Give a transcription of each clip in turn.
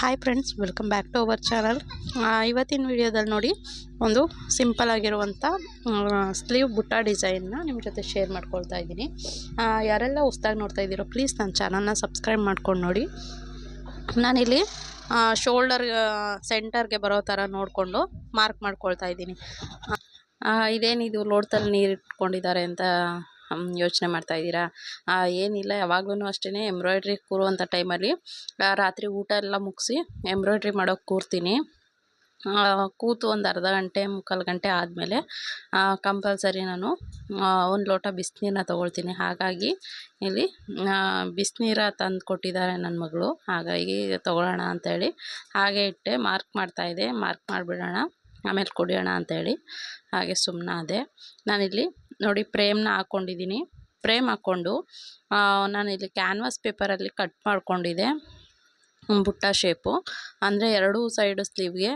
Hi friends, welcome back to our channel. ಇವತ್ತಿನ ವಿಡಿಯೋದಲ್ಲಿ ನೋಡಿ ಒಂದು ಸಿಂಪಲ್ ಆಗಿರುವಂಥ ಸ್ಲೀವ್ ಬುಟ್ಟ ಡಿಸೈನ್ನ ನಿಮ್ಮ ಜೊತೆ ಶೇರ್ ಮಾಡ್ಕೊಳ್ತಾ ಇದ್ದೀನಿ. ಯಾರೆಲ್ಲ ಹೊಸ್ದಾಗಿ ನೋಡ್ತಾ ಇದ್ದೀರೋ ಪ್ಲೀಸ್ ನನ್ನ ಚಾನಲ್ನ ಸಬ್ಸ್ಕ್ರೈಬ್ ಮಾಡ್ಕೊಂಡು ನೋಡಿ. ನಾನಿಲ್ಲಿ ಶೋಲ್ಡರ್ ಸೆಂಟರ್ಗೆ ಬರೋ ಥರ ನೋಡಿಕೊಂಡು ಮಾರ್ಕ್ ಮಾಡ್ಕೊಳ್ತಾ ಇದ್ದೀನಿ. ಇದೇನಿದು ಲೋಟದಲ್ಲಿ ನೀರು ಇಟ್ಕೊಂಡಿದ್ದಾರೆ ಅಂತ ಯೋಚನೆ ಮಾಡ್ತಾ ಇದ್ದೀರಾ? ಏನಿಲ್ಲ, ಯಾವಾಗ್ಲೂ ಅಷ್ಟೇ ಎಂಬ್ರಾಯ್ಡ್ರಿ ಕೂರುವಂಥ ಟೈಮಲ್ಲಿ ರಾತ್ರಿ ಊಟ ಎಲ್ಲ ಮುಗಿಸಿ ಎಂಬ್ರಾಯ್ಡ್ರಿ ಮಾಡೋಕ್ಕೆ ಕೂರ್ತೀನಿ. ಕೂತು ಒಂದು ಅರ್ಧ ಗಂಟೆ ಮುಕ್ಕಾಲು ಗಂಟೆ ಆದಮೇಲೆ ಕಂಪಲ್ಸರಿ ನಾನು ಒಂದು ಲೋಟ ಬಿಸಿನೀರನ್ನ ತೊಗೊಳ್ತೀನಿ. ಹಾಗಾಗಿ ಇಲ್ಲಿ ಬಿಸಿನೀರ ತಂದು ಕೊಟ್ಟಿದ್ದಾರೆ ನನ್ನ ಮಗಳು, ಹಾಗಾಗಿ ತೊಗೊಳ್ಳೋಣ ಅಂಥೇಳಿ ಹಾಗೆ ಇಟ್ಟೆ. ಮಾರ್ಕ್ ಮಾಡ್ತಾಯಿದ್ದೆ, ಮಾರ್ಕ್ ಮಾಡಿಬಿಡೋಣ ಆಮೇಲೆ ಕುಡಿಯೋಣ ಅಂಥೇಳಿ ಹಾಗೆ ಸುಮ್ಮನಾದೆ. ನಾನಿಲ್ಲಿ ನೋಡಿ ಫ್ರೇಮ್ನ ಹಾಕ್ಕೊಂಡಿದ್ದೀನಿ. ಫ್ರೇಮ್ ಹಾಕ್ಕೊಂಡು ನಾನಿಲ್ಲಿ ಕ್ಯಾನ್ವಾಸ್ ಪೇಪರಲ್ಲಿ ಕಟ್ ಮಾಡ್ಕೊಂಡಿದ್ದೆ ಬುಟ್ಟ ಶೇಪು. ಅಂದರೆ ಎರಡೂ ಸೈಡು ಸ್ಲೀವ್ಗೆ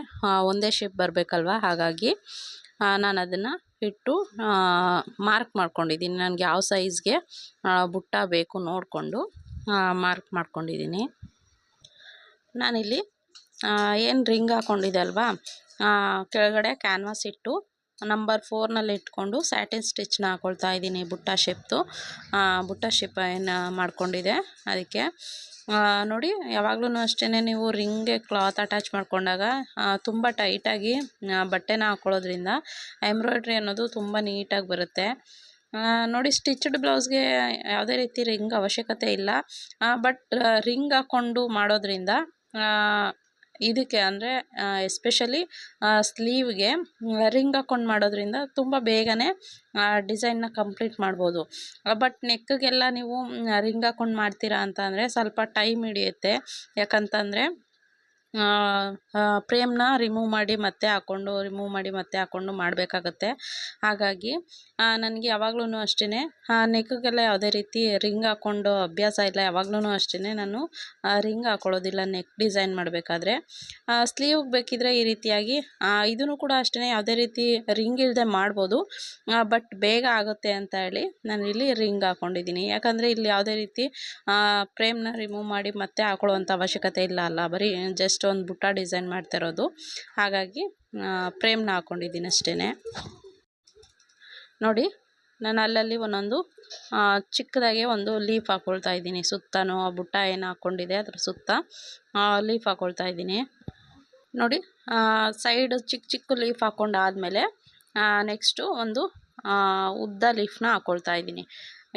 ಒಂದೇ ಶೇಪ್ ಬರಬೇಕಲ್ವ, ಹಾಗಾಗಿ ನಾನು ಅದನ್ನು ಇಟ್ಟು ಮಾರ್ಕ್ ಮಾಡ್ಕೊಂಡಿದ್ದೀನಿ. ನನಗೆ ಯಾವ ಸೈಜ್ಗೆ ಬುಟ್ಟ ಬೇಕು ನೋಡಿಕೊಂಡು ಮಾರ್ಕ್ ಮಾಡ್ಕೊಂಡಿದ್ದೀನಿ. ನಾನಿಲ್ಲಿ ಏನು ರಿಂಗ್ ಹಾಕ್ಕೊಂಡಿದ್ದೆ ಅಲ್ವಾ, ಕೆಳಗಡೆ ಕ್ಯಾನ್ವಾಸ್ ಇಟ್ಟು ನಂಬರ್ 4ನಲ್ಲಿ ಇಟ್ಕೊಂಡು ಸ್ಯಾಟಿನ್ ಸ್ಟಿಚ್ನ ಹಾಕ್ಕೊಳ್ತಾ ಇದ್ದೀನಿ. ಬುಟ್ಟ ಶೇಪ್ದು ಬುಟ್ಟ ಶೇಪ್ ಏನು ಮಾಡ್ಕೊಂಡಿದೆ ಅದಕ್ಕೆ ನೋಡಿ. ಯಾವಾಗ್ಲೂ ಅಷ್ಟೇ ನೀವು ರಿಂಗ್ಗೆ ಕ್ಲಾತ್ ಅಟ್ಯಾಚ್ ಮಾಡ್ಕೊಂಡಾಗ ತುಂಬ ಟೈಟಾಗಿ ಬಟ್ಟೆನ ಹಾಕ್ಕೊಳ್ಳೋದ್ರಿಂದ ಎಂಬ್ರಾಯ್ಡ್ರಿ ಅನ್ನೋದು ತುಂಬ ನೀಟಾಗಿ ಬರುತ್ತೆ. ನೋಡಿ, ಸ್ಟಿಚ್ಡ್ ಬ್ಲೌಸ್ಗೆ ಯಾವುದೇ ರೀತಿ ರಿಂಗ್ ಅವಶ್ಯಕತೆ ಇಲ್ಲ, ಬಟ್ ರಿಂಗ್ ಹಾಕ್ಕೊಂಡು ಮಾಡೋದ್ರಿಂದ ಇದಕ್ಕೆ ಅಂದರೆ ಎಸ್ಪೆಷಲಿ ಸ್ಲೀವ್ಗೆ ರಿಂಗ್ ಹಾಕ್ಕೊಂಡು ಮಾಡೋದ್ರಿಂದ ತುಂಬ ಬೇಗನೆ ಡಿಸೈನ್ನ ಕಂಪ್ಲೀಟ್ ಮಾಡ್ಬೋದು. ಬಟ್ ನೆಕ್ಗೆಲ್ಲ ನೀವು ರಿಂಗ್ ಹಾಕ್ಕೊಂಡು ಮಾಡ್ತೀರಾ ಅಂತ ಅಂದರೆ ಸ್ವಲ್ಪ ಟೈಮ್ ಹಿಡಿಯುತ್ತೆ. ಯಾಕಂತಂದರೆ ಫ್ರೇಮ್ನ ರಿಮೂವ್ ಮಾಡಿ ಮತ್ತೆ ಹಾಕ್ಕೊಂಡು ಮಾಡಬೇಕಾಗತ್ತೆ. ಹಾಗಾಗಿ ನನಗೆ ಯಾವಾಗ್ಲೂ ಅಷ್ಟೇ ನೆಕ್ಗೆಲ್ಲ ಯಾವುದೇ ರೀತಿ ರಿಂಗ್ ಹಾಕ್ಕೊಂಡು ಅಭ್ಯಾಸ ಇಲ್ಲ. ಯಾವಾಗ್ಲೂ ಅಷ್ಟೇ ನಾನು ರಿಂಗ್ ಹಾಕ್ಕೊಳ್ಳೋದಿಲ್ಲ ನೆಕ್ ಡಿಸೈನ್ ಮಾಡಬೇಕಾದ್ರೆ. ಸ್ಲೀವ್ಗೆ ಬೇಕಿದ್ರೆ ಈ ರೀತಿಯಾಗಿ ಇದನ್ನು ಕೂಡ ಅಷ್ಟೇ ಯಾವುದೇ ರೀತಿ ರಿಂಗ್ ಇಲ್ಲದೆ ಮಾಡ್ಬೋದು, ಬಟ್ ಬೇಗ ಆಗುತ್ತೆ ಅಂತ ಹೇಳಿ ನಾನು ಇಲ್ಲಿ ರಿಂಗ್ ಹಾಕ್ಕೊಂಡಿದ್ದೀನಿ. ಯಾಕಂದರೆ ಇಲ್ಲಿ ಯಾವುದೇ ರೀತಿ ಫ್ರೇಮ್ನ ರಿಮೂವ್ ಮಾಡಿ ಮತ್ತೆ ಹಾಕೊಳ್ಳುವಂಥ ಅವಶ್ಯಕತೆ ಇಲ್ಲ ಅಲ್ಲ, ಬರೀ ಜಸ್ಟ್ ಒಂದು ಬುಟ್ಟ ಡಿಸೈನ್ ಮಾಡ್ತಾ ಇರೋದು. ಹಾಗಾಗಿ ಫ್ರೇಮ್ನ ಹಾಕ್ಕೊಂಡಿದ್ದೀನಿ ಅಷ್ಟೇ. ನೋಡಿ, ನಾನು ಅಲ್ಲಲ್ಲಿ ಒಂದೊಂದು ಚಿಕ್ಕದಾಗೆ ಒಂದು ಲೀಫ್ ಹಾಕ್ಕೊಳ್ತಾ ಇದ್ದೀನಿ. ಸುತ್ತನೂ ಆ ಬುಟ್ಟ ಏನು ಹಾಕ್ಕೊಂಡಿದೆ ಅದ್ರ ಸುತ್ತ ಲೀಫ್ ಹಾಕ್ಕೊಳ್ತಾ ಇದ್ದೀನಿ. ನೋಡಿ, ಸೈಡ್ ಚಿಕ್ಕ ಲೀಫ್ ಹಾಕ್ಕೊಂಡಾದಮೇಲೆ ನೆಕ್ಸ್ಟು ಒಂದು ಉದ್ದ ಲೀಫ್ನ ಹಾಕ್ಕೊಳ್ತಾ ಇದ್ದೀನಿ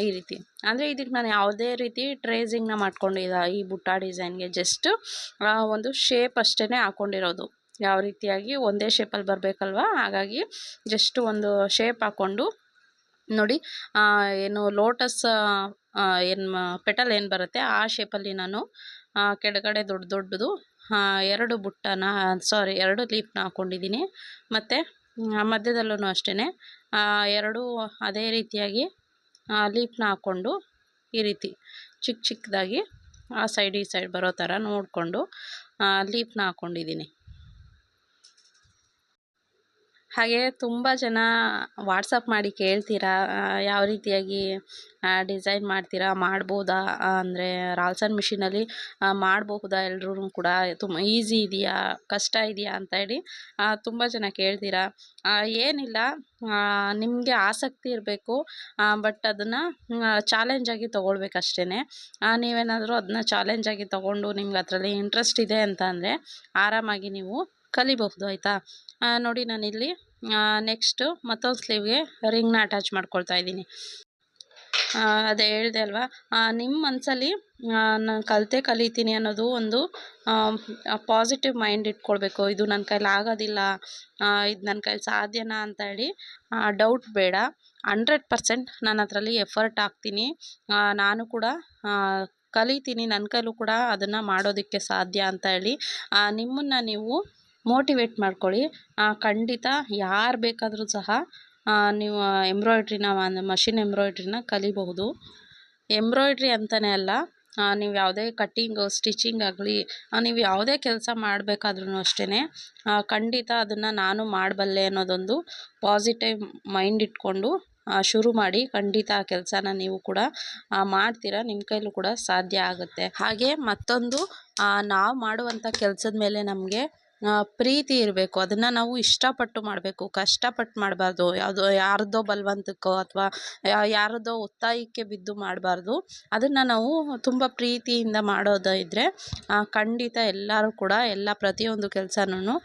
ಈ ರೀತಿ. ಅಂದರೆ ಇದಕ್ಕೆ ನಾನು ಯಾವುದೇ ರೀತಿ ಟ್ರೇಸಿಂಗ್ನ ಮಾಡ್ಕೊಂಡಿಲ್ಲ ಈ ಬುಟ್ಟ ಡಿಸೈನ್ಗೆ. ಜಸ್ಟ್ ಒಂದು ಶೇಪ್ ಅಷ್ಟೇ ಹಾಕ್ಕೊಂಡಿರೋದು. ಯಾವ ರೀತಿಯಾಗಿ ಒಂದೇ ಶೇಪಲ್ಲಿ ಬರಬೇಕಲ್ವ, ಹಾಗಾಗಿ ಜಸ್ಟ್ ಒಂದು ಶೇಪ್ ಹಾಕ್ಕೊಂಡು ನೋಡಿ, ಏನು ಲೋಟಸ್ ಏನು ಪೆಟಲ್ ಏನು ಬರುತ್ತೆ ಆ ಶೇಪಲ್ಲಿ ನಾನು ಕೆಳಗಡೆ ದೊಡ್ಡದು 2 ಲೀಫ್ನ ಹಾಕ್ಕೊಂಡಿದ್ದೀನಿ. ಮತ್ತು ಮಧ್ಯದಲ್ಲೂ ಅಷ್ಟೇ 2 ಅದೇ ರೀತಿಯಾಗಿ ಲೀಫ್ನ ಹಾಕ್ಕೊಂಡು ಈ ರೀತಿ ಚಿಕ್ಕದಾಗಿ ಆ ಸೈಡ್ ಈ ಸೈಡ್ ಬರೋ ಥರ ನೋಡಿಕೊಂಡು ಲೀಫ್ನ ಹಾಕ್ಕೊಂಡಿದ್ದೀನಿ. ಹಾಗೆ ತುಂಬ ಜನ ವಾಟ್ಸಪ್ ಮಾಡಿ ಕೇಳ್ತೀರಾ, ಯಾವ ರೀತಿಯಾಗಿ ಡಿಸೈನ್ ಮಾಡ್ತೀರಾ, ಮಾಡ್ಬೋದಾ ಅಂದರೆ ರಾಲ್ಸನ್ ಮಿಷಿನಲ್ಲಿ ಮಾಡಬಹುದಾ ಎಲ್ಲರೂ ಕೂಡ, ತುಂಬ ಈಸಿ ಇದೆಯಾ ಕಷ್ಟ ಇದೆಯಾ ಅಂತ ಹೇಳಿ ತುಂಬ ಜನ ಕೇಳ್ತೀರಾ. ಏನಿಲ್ಲ, ನಿಮಗೆ ಆಸಕ್ತಿ ಇರಬೇಕು, ಬಟ್ ಅದನ್ನು ಚಾಲೆಂಜಾಗಿ ತೊಗೊಳ್ಬೇಕಷ್ಟೇ. ನೀವೇನಾದರೂ ಅದನ್ನ ಚಾಲೆಂಜಾಗಿ ತೊಗೊಂಡು ನಿಮ್ಗೆ ಅದರಲ್ಲಿ ಇಂಟ್ರೆಸ್ಟ್ ಇದೆ ಅಂತ ಅಂದರೆ ಆರಾಮಾಗಿ ನೀವು ಕಲಿಬಹುದು, ಆಯಿತಾ. ನೋಡಿ, ನಾನಿಲ್ಲಿ ನೆಕ್ಸ್ಟು ಮತ್ತೊಂದು ಸ್ಲೀವ್ಗೆ ರಿಂಗ್ನ ಅಟ್ಯಾಚ್ ಮಾಡ್ಕೊಳ್ತಾ ಇದ್ದೀನಿ. ಅದೇ ಹೇಳಿದೆ ಅಲ್ವಾ, ನಿಮ್ಮ ಮನಸ್ಸಲ್ಲಿ ನಾನು ಕಲಿತೀನಿ ಅನ್ನೋದು ಒಂದು ಪಾಸಿಟಿವ್ ಮೈಂಡ್ ಇಟ್ಕೊಳ್ಬೇಕು. ಇದು ನನ್ನ ಕೈಲಿ ಆಗೋದಿಲ್ಲ, ಇದು ನನ್ನ ಕೈಲಿ ಸಾಧ್ಯನಾ ಅಂತ ಹೇಳಿ ಡೌಟ್ ಬೇಡ. 100% ನಾನು ಅದರಲ್ಲಿ ಎಫರ್ಟ್ ಹಾಕ್ತೀನಿ. ನಾನು ಕೂಡ ಕಲಿತೀನಿ, ನನ್ನ ಕೈಲೂ ಕೂಡ ಅದನ್ನು ಮಾಡೋದಕ್ಕೆ ಸಾಧ್ಯ ಅಂತ ಹೇಳಿ ನಿಮ್ಮನ್ನು ನೀವು ಮೋಟಿವೇಟ್ ಮಾಡ್ಕೊಳ್ಳಿ. ಖಂಡಿತ ಯಾರು ಬೇಕಾದರೂ ಸಹ ನೀವು ಮಷಿನ್ ಎಂಬ್ರಾಯ್ಡ್ರಿನ ಕಲಿಬಹುದು. ಎಂಬ್ರಾಯ್ಡ್ರಿ ಅಂತಲೇ ಅಲ್ಲ, ನೀವು ಯಾವುದೇ ಕಟ್ಟಿಂಗು ಸ್ಟಿಚಿಂಗ್ ಆಗಲಿ, ನೀವು ಯಾವುದೇ ಕೆಲಸ ಮಾಡಬೇಕಾದ್ರೂ ಅಷ್ಟೇ ಖಂಡಿತ ಅದನ್ನು ನಾನು ಮಾಡಬಲ್ಲೆ ಅನ್ನೋದೊಂದು ಪಾಸಿಟಿವ್ ಮೈಂಡ್ ಇಟ್ಕೊಂಡು ಶುರು ಮಾಡಿ. ಖಂಡಿತ ಆ ಕೆಲಸನ ನೀವು ಕೂಡ ಮಾಡ್ತೀರಾ, ನಿಮ್ಮ ಕೈಲೂ ಕೂಡ ಸಾಧ್ಯ ಆಗುತ್ತೆ. ಹಾಗೆ ಮತ್ತೊಂದು, ನಾವು ಮಾಡುವಂಥ ಕೆಲಸದ ಮೇಲೆ ನಮಗೆ ಪ್ರೀತಿ ಇರಬೇಕು. ಅದನ್ನು ನಾವು ಇಷ್ಟಪಟ್ಟು ಮಾಡಬೇಕು, ಕಷ್ಟಪಟ್ಟು ಮಾಡಬಾರ್ದು. ಯಾರದ್ದೋ ಬಲವಂತಕ್ಕೋ ಅಥವಾ ಯಾರದ್ದೋ ಒತ್ತಾಯಕ್ಕೆ ಬಿದ್ದು ಮಾಡಬಾರ್ದು. ಅದನ್ನು ನಾವು ತುಂಬ ಪ್ರೀತಿಯಿಂದ ಮಾಡೋದು ಇದ್ದರೆ ಖಂಡಿತ ಎಲ್ಲರೂ ಕೂಡ ಪ್ರತಿಯೊಂದು ಕೆಲಸನೂ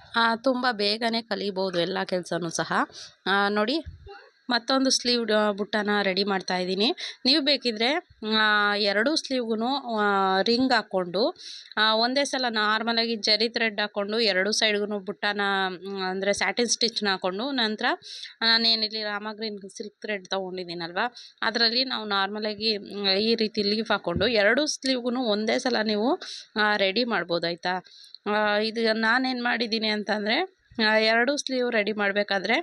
ತುಂಬ ಬೇಗನೆ ಕಲಿಬೋದು, ಎಲ್ಲ ಕೆಲಸನೂ ಸಹ. ನೋಡಿ, ಮತ್ತೊಂದು ಸ್ಲೀವ್ ಬುಟ್ಟನ ರೆಡಿ ಮಾಡ್ತಾ ಇದ್ದೀನಿ. ನೀವು ಬೇಕಿದ್ರೆ ಎರಡೂ ಸ್ಲೀವ್ಗೂ ರಿಂಗ್ ಹಾಕ್ಕೊಂಡು ಒಂದೇ ಸಲ ನಾರ್ಮಲಾಗಿ ಜರಿ ಥ್ರೆಡ್ ಹಾಕ್ಕೊಂಡು ಎರಡೂ ಸೈಡ್ಗೂ ಬುಟ್ಟನ ಅಂದರೆ ಸ್ಯಾಟಿನ್ ಸ್ಟಿಚ್ನ ಹಾಕ್ಕೊಂಡು, ನಂತರ ನಾನೇನಿಲ್ಲಿ ರಾಮ ಗ್ರೀನ್ ಸಿಲ್ಕ್ ಥ್ರೆಡ್ ತೊಗೊಂಡಿದ್ದೀನಲ್ವ, ಅದರಲ್ಲಿ ನಾವು ನಾರ್ಮಲಾಗಿ ಈ ರೀತಿ ಲೀಫ್ ಹಾಕ್ಕೊಂಡು ಎರಡೂ ಸ್ಲೀವ್ಗೂ ಒಂದೇ ಸಲ ನೀವು ರೆಡಿ ಮಾಡ್ಬೋದು, ಆಯಿತಾ. ಇದು ನಾನೇನು ಮಾಡಿದ್ದೀನಿ ಅಂತಂದರೆ, ಎರಡೂ ಸ್ಲೀವ್ ರೆಡಿ ಮಾಡಬೇಕಾದ್ರೆ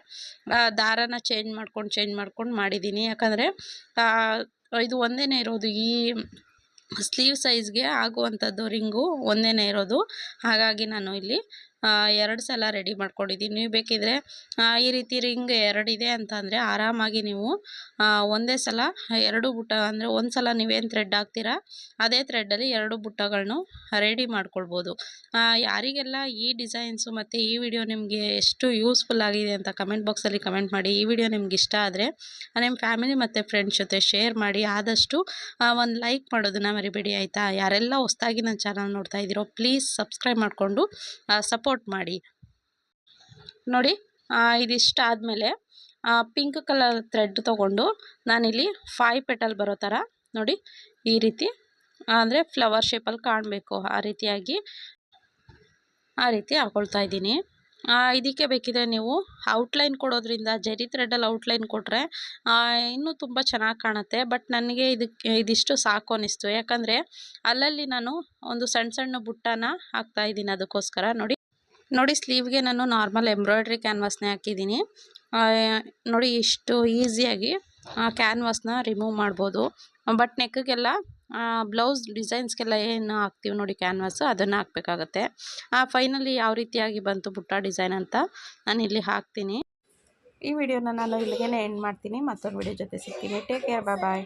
ದಾರನ ಚೇಂಜ್ ಮಾಡ್ಕೊಂಡು ಮಾಡಿದ್ದೀನಿ. ಯಾಕಂದರೆ ಇದು ಒಂದೇ ಇರೋದು, ಈ ಸ್ಲೀವ್ ಸೈಜ್ಗೆ ಆಗುವಂಥದ್ದು ರಿಂಗು ಒಂದೇ ಇರೋದು. ಹಾಗಾಗಿ ನಾನು ಇಲ್ಲಿ 2 ಸಲ ರೆಡಿ ಮಾಡ್ಕೊಂಡಿದ್ದೀನಿ. ನೀವು ಬೇಕಿದ್ರೆ ಈ ರೀತಿ ರಿಂಗ್ 2 ಇದೆ ಅಂತ ಅಂದರೆ ಆರಾಮಾಗಿ ನೀವು ಒಂದೇ ಸಲ 2 ಬುಟ್ಟ, ಅಂದರೆ ಒಂದು ಸಲ ನೀವೇನು ಥ್ರೆಡ್ ಹಾಕ್ತೀರಾ ಅದೇ ಥ್ರೆಡ್ಡಲ್ಲಿ 2 ಬುಟ್ಟಗಳನ್ನು ರೆಡಿ ಮಾಡ್ಕೊಳ್ಬೋದು. ಯಾರಿಗೆಲ್ಲ ಈ ಡಿಸೈನ್ಸು ಮತ್ತು ಈ ವಿಡಿಯೋ ನಿಮಗೆ ಎಷ್ಟು ಯೂಸ್ಫುಲ್ ಆಗಿದೆ ಅಂತ ಕಮೆಂಟ್ ಬಾಕ್ಸಲ್ಲಿ ಕಮೆಂಟ್ ಮಾಡಿ. ಈ ವಿಡಿಯೋ ನಿಮ್ಗೆ ಇಷ್ಟ ಆದರೆ ನಿಮ್ಮ ಫ್ಯಾಮಿಲಿ ಮತ್ತು ಫ್ರೆಂಡ್ಸ್ ಜೊತೆ ಶೇರ್ ಮಾಡಿ. ಆದಷ್ಟು ಒಂದು ಲೈಕ್ ಮಾಡೋದನ್ನು ಮರಿಬೇಡಿ, ಆಯಿತಾ. ಯಾರೆಲ್ಲ ಹೊಸದಾಗಿ ನನ್ನ ಚಾನಲ್ ನೋಡ್ತಾ ಇದ್ದೀರೋ ಪ್ಲೀಸ್ ಸಬ್ಸ್ಕ್ರೈಬ್ ಮಾಡಿಕೊಂಡು ಸಪೋರ್ಟ್ ಮಾಡಿ. ನೋಡಿ, ಇದಿಷ್ಟ ಆದಮೇಲೆ ಪಿಂಕ್ ಕಲರ್ ಥ್ರೆಡ್ ತೊಗೊಂಡು ನಾನಿಲ್ಲಿ 5 ಪೆಟಲ್ ಬರೋ ಥರ ನೋಡಿ, ಈ ರೀತಿ ಅಂದರೆ ಫ್ಲವರ್ ಶೇಪಲ್ಲಿ ಕಾಣಬೇಕು ಆ ರೀತಿ ಹಾಕ್ಕೊಳ್ತಾ ಇದ್ದೀನಿ. ಇದಕ್ಕೆ ಬೇಕಿದ್ರೆ ನೀವು ಔಟ್ಲೈನ್ ಕೊಡೋದ್ರಿಂದ, ಜರಿ ಥ್ರೆಡಲ್ಲಿ ಔಟ್ಲೈನ್ ಕೊಟ್ಟರೆ ಇನ್ನೂ ತುಂಬ ಚೆನ್ನಾಗಿ ಕಾಣುತ್ತೆ. ಬಟ್ ನನಗೆ ಇದಿಷ್ಟು ಸಾಕು ಅನ್ನಿಸ್ತು, ಯಾಕಂದರೆ ಅಲ್ಲಲ್ಲಿ ನಾನು ಒಂದು ಸಣ್ಣ ಬುಟ್ಟನ ಹಾಕ್ತಾಯಿದ್ದೀನಿ. ಅದಕ್ಕೋಸ್ಕರ ನೋಡಿ ಸ್ಲೀವ್ಗೆ ನಾನು ನಾರ್ಮಲ್ ಎಂಬ್ರಾಯ್ಡ್ರಿ ಕ್ಯಾನ್ವಾಸ್ನೇ ಹಾಕಿದ್ದೀನಿ. ನೋಡಿ, ಇಷ್ಟು ಈಸಿಯಾಗಿ ಕ್ಯಾನ್ವಾಸ್ನ ರಿಮೂವ್ ಮಾಡ್ಬೋದು. ಬಟ್ ನೆಕ್ಗೆಲ್ಲ ಬ್ಲೌಸ್ ಡಿಸೈನ್ಸ್ಗೆಲ್ಲ ಏನು ಹಾಕ್ತೀವಿ ನೋಡಿ ಕ್ಯಾನ್ವಾಸು, ಅದನ್ನು ಹಾಕಬೇಕಾಗತ್ತೆ. ಫೈನಲಿ ಯಾವ ರೀತಿಯಾಗಿ ಬಂತು ಬುಟ್ಟ ಡಿಸೈನ್ ಅಂತ ನಾನು ಇಲ್ಲಿ ಹಾಕ್ತೀನಿ. ಈ ವಿಡಿಯೋನ ನಾನು ಇಲ್ಲಿಗೆ ಎಂಡ್ ಮಾಡ್ತೀನಿ. ಮತ್ತೊಂದು ವಿಡಿಯೋ ಜೊತೆ ಸಿಗ್ತೀನಿ. ಟೇಕ್ ಕೇರ್, ಬಾಯ್.